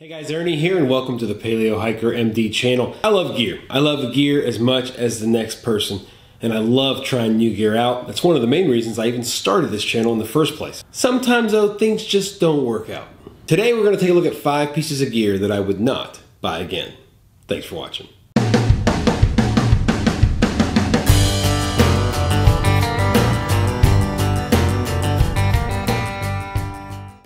Hey guys, Ernie here and welcome to the Paleo Hiker MD channel. I love gear. I love gear as much as the next person, and I love trying new gear out. That's one of the main reasons I even started this channel in the first place. Sometimes though, things just don't work out. Today we're going to take a look at 5 pieces of gear that I would not buy again. Thanks for watching.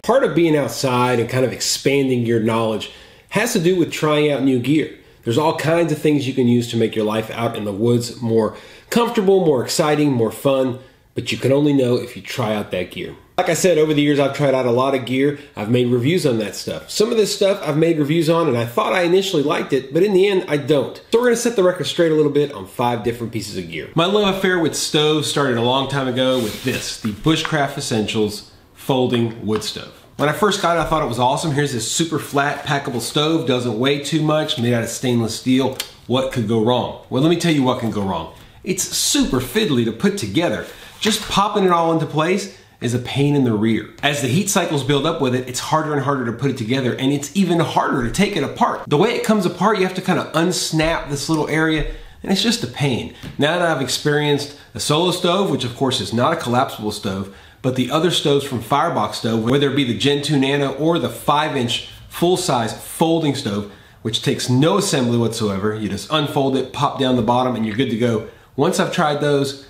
Part of being outside and kind of expanding your knowledge has to do with trying out new gear. There's all kinds of things you can use to make your life out in the woods more comfortable, more exciting, more fun, but you can only know if you try out that gear. Like I said, over the years I've tried out a lot of gear. I've made reviews on that stuff. Some of this stuff I've made reviews on and I thought I initially liked it, but in the end I don't. So we're going to set the record straight a little bit on 5 different pieces of gear. My love affair with stoves started a long time ago with this, the Bushcraft Essentials folding wood stove. When I first got it, I thought it was awesome. Here's this super flat packable stove, doesn't weigh too much, made out of stainless steel. What could go wrong? Well, let me tell you what can go wrong. It's super fiddly to put together. Just popping it all into place is a pain in the rear. As the heat cycles build up with it, it's harder and harder to put it together, and it's even harder to take it apart. The way it comes apart, you have to kind of unsnap this little area, and it's just a pain. Now that I've experienced a solo stove, which of course is not a collapsible stove, but the other stoves from Firebox Stove, whether it be the Gen 2 Nano or the 5-inch full-size folding stove, which takes no assembly whatsoever. You just unfold it, pop down the bottom, and you're good to go. Once I've tried those,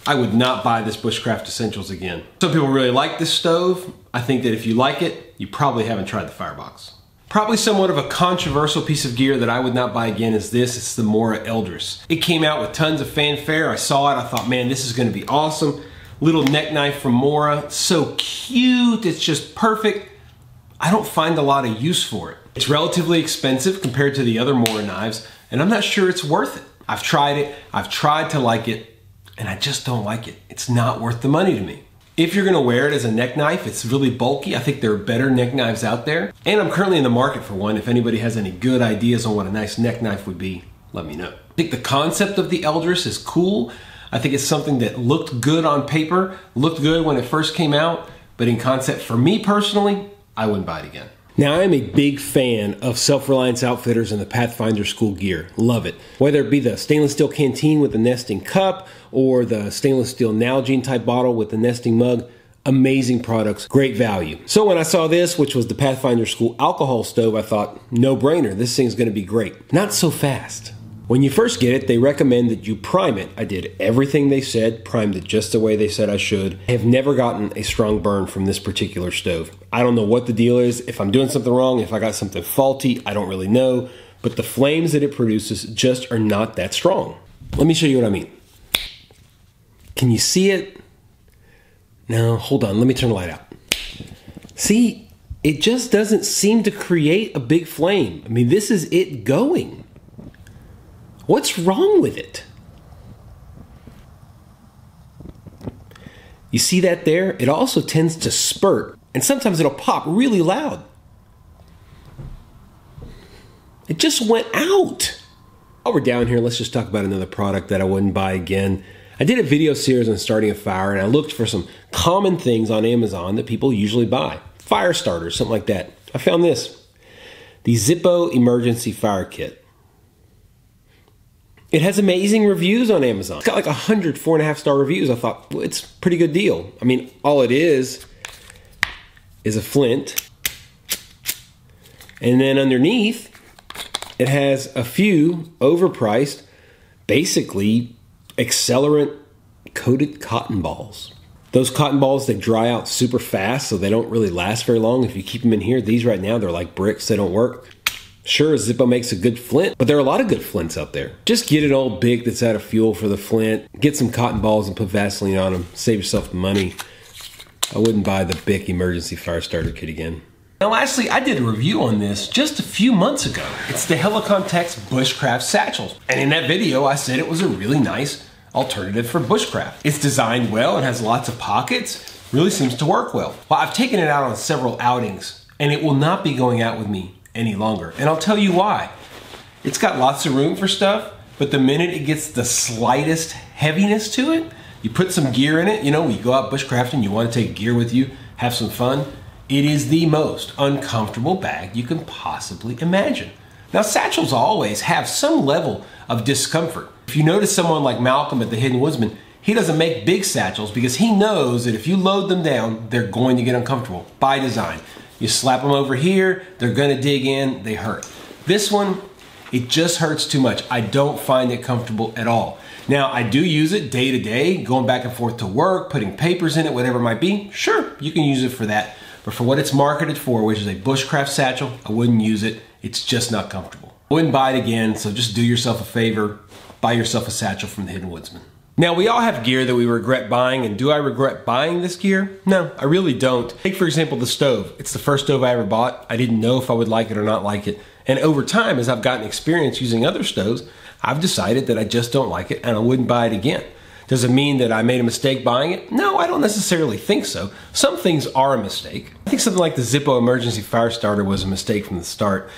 I would not buy this Bushcraft Essentials again. Some people really like this stove. I think that if you like it, you probably haven't tried the Firebox. Probably somewhat of a controversial piece of gear that I would not buy again is this. It's the Mora Eldris. It came out with tons of fanfare. I saw it, I thought, man, this is gonna be awesome. Little neck knife from Mora, so cute, it's just perfect. I don't find a lot of use for it. It's relatively expensive compared to the other Mora knives, and I'm not sure it's worth it. I've tried it, I've tried to like it, and I just don't like it. It's not worth the money to me. If you're gonna wear it as a neck knife, it's really bulky. I think there are better neck knives out there, and I'm currently in the market for one. If anybody has any good ideas on what a nice neck knife would be, let me know. I think the concept of the Eldris is cool. I think it's something that looked good on paper, looked good when it first came out, but in concept, for me personally, I wouldn't buy it again. Now, I'm a big fan of Self-Reliance Outfitters and the Pathfinder school gear. Love it. Whether it be the stainless steel canteen with the nesting cup or the stainless steel Nalgene type bottle with the nesting mug, amazing products, great value. So when I saw this, which was the Pathfinder school alcohol stove, I thought, no brainer, this thing's gonna be great. Not so fast. When you first get it, they recommend that you prime it. I did everything they said, primed it just the way they said I should. I have never gotten a strong burn from this particular stove. I don't know what the deal is, if I'm doing something wrong, if I got something faulty, I don't really know, but the flames that it produces just are not that strong. Let me show you what I mean. Can you see it? No, hold on, let me turn the light out. See, it just doesn't seem to create a big flame. I mean, this is it going. What's wrong with it? You see that there? It also tends to spurt, and sometimes it'll pop really loud. It just went out. While we're down here, let's just talk about another product that I wouldn't buy again. I did a video series on starting a fire, and I looked for some common things on Amazon that people usually buy. Fire starters, something like that. I found this, the Zippo Emergency Fire Kit. It has amazing reviews on Amazon. It's got like 100 4.5-star reviews. I thought, well, it's a pretty good deal. I mean, all it is a flint. And then underneath, it has a few overpriced, basically accelerant coated cotton balls. Those cotton balls, they dry out super fast, so they don't really last very long. If you keep them in here, these right now, they're like bricks, they don't work. Sure, Zippo makes a good flint, but there are a lot of good flints out there. Just get an old Bic that's out of fuel for the flint, get some cotton balls and put Vaseline on them, save yourself the money. I wouldn't buy the Bic Emergency Fire Starter Kit again. Now lastly, I did a review on this just a few months ago. It's the Helicon Tex Bushcraft Satchels. And in that video, I said it was a really nice alternative for bushcraft. It's designed well, it has lots of pockets, really seems to work well. Well, I've taken it out on several outings, and it will not be going out with me any longer. And I'll tell you why. It's got lots of room for stuff, but the minute it gets the slightest heaviness to it, you put some gear in it, you know, when you go out bushcrafting, you want to take gear with you, have some fun, It is the most uncomfortable bag you can possibly imagine. Now, satchels always have some level of discomfort. If you notice someone like Malcolm at the Hidden Woodsman, he doesn't make big satchels because he knows that if you load them down, they're going to get uncomfortable by design. You slap them over here, they're gonna dig in, they hurt. This one, it just hurts too much. I don't find it comfortable at all. Now, I do use it day to day, going back and forth to work, putting papers in it, whatever it might be. Sure, you can use it for that. But for what it's marketed for, which is a bushcraft satchel, I wouldn't use it. It's just not comfortable. I wouldn't buy it again, so just do yourself a favor. Buy yourself a satchel from the Hidden Woodsman. Now, we all have gear that we regret buying, and do I regret buying this gear? No, I really don't. Take, for example, the stove. It's the first stove I ever bought. I didn't know if I would like it or not like it. And over time, as I've gotten experience using other stoves, I've decided that I just don't like it and I wouldn't buy it again. Does it mean that I made a mistake buying it? No, I don't necessarily think so. Some things are a mistake. I think something like the Zippo emergency fire starter was a mistake from the start.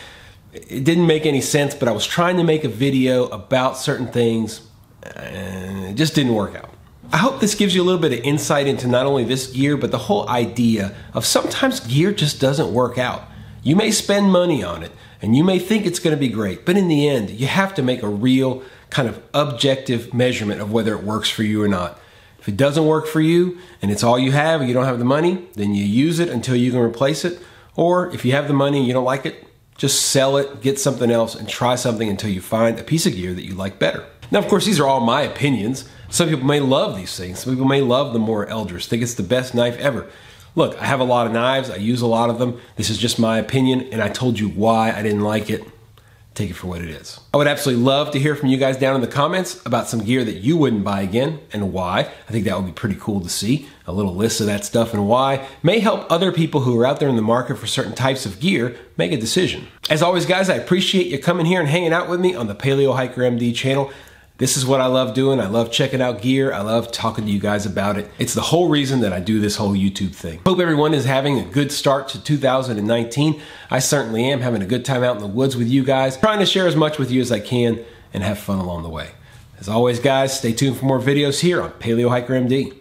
It didn't make any sense, but I was trying to make a video about certain things and it just didn't work out. I hope this gives you a little bit of insight into not only this gear, but the whole idea of sometimes gear just doesn't work out. You may spend money on it and you may think it's going to be great, but in the end, you have to make a real kind of objective measurement of whether it works for you or not. If it doesn't work for you and it's all you have and you don't have the money, then you use it until you can replace it. Or if you have the money and you don't like it, just sell it, get something else, and try something until you find a piece of gear that you like better. Now, of course, these are all my opinions. Some people may love these things. Some people may love the Mora Eldris, think it's the best knife ever. Look, I have a lot of knives. I use a lot of them. This is just my opinion, and I told you why I didn't like it. Take it for what it is. I would absolutely love to hear from you guys down in the comments about some gear that you wouldn't buy again and why. I think that would be pretty cool to see. A little list of that stuff and why may help other people who are out there in the market for certain types of gear make a decision. As always, guys, I appreciate you coming here and hanging out with me on the Paleo Hiker MD channel. This is what I love doing. I love checking out gear. I love talking to you guys about it. It's the whole reason that I do this whole YouTube thing. Hope everyone is having a good start to 2019. I certainly am having a good time out in the woods with you guys, trying to share as much with you as I can and have fun along the way. As always, guys, stay tuned for more videos here on Paleo Hiker MD.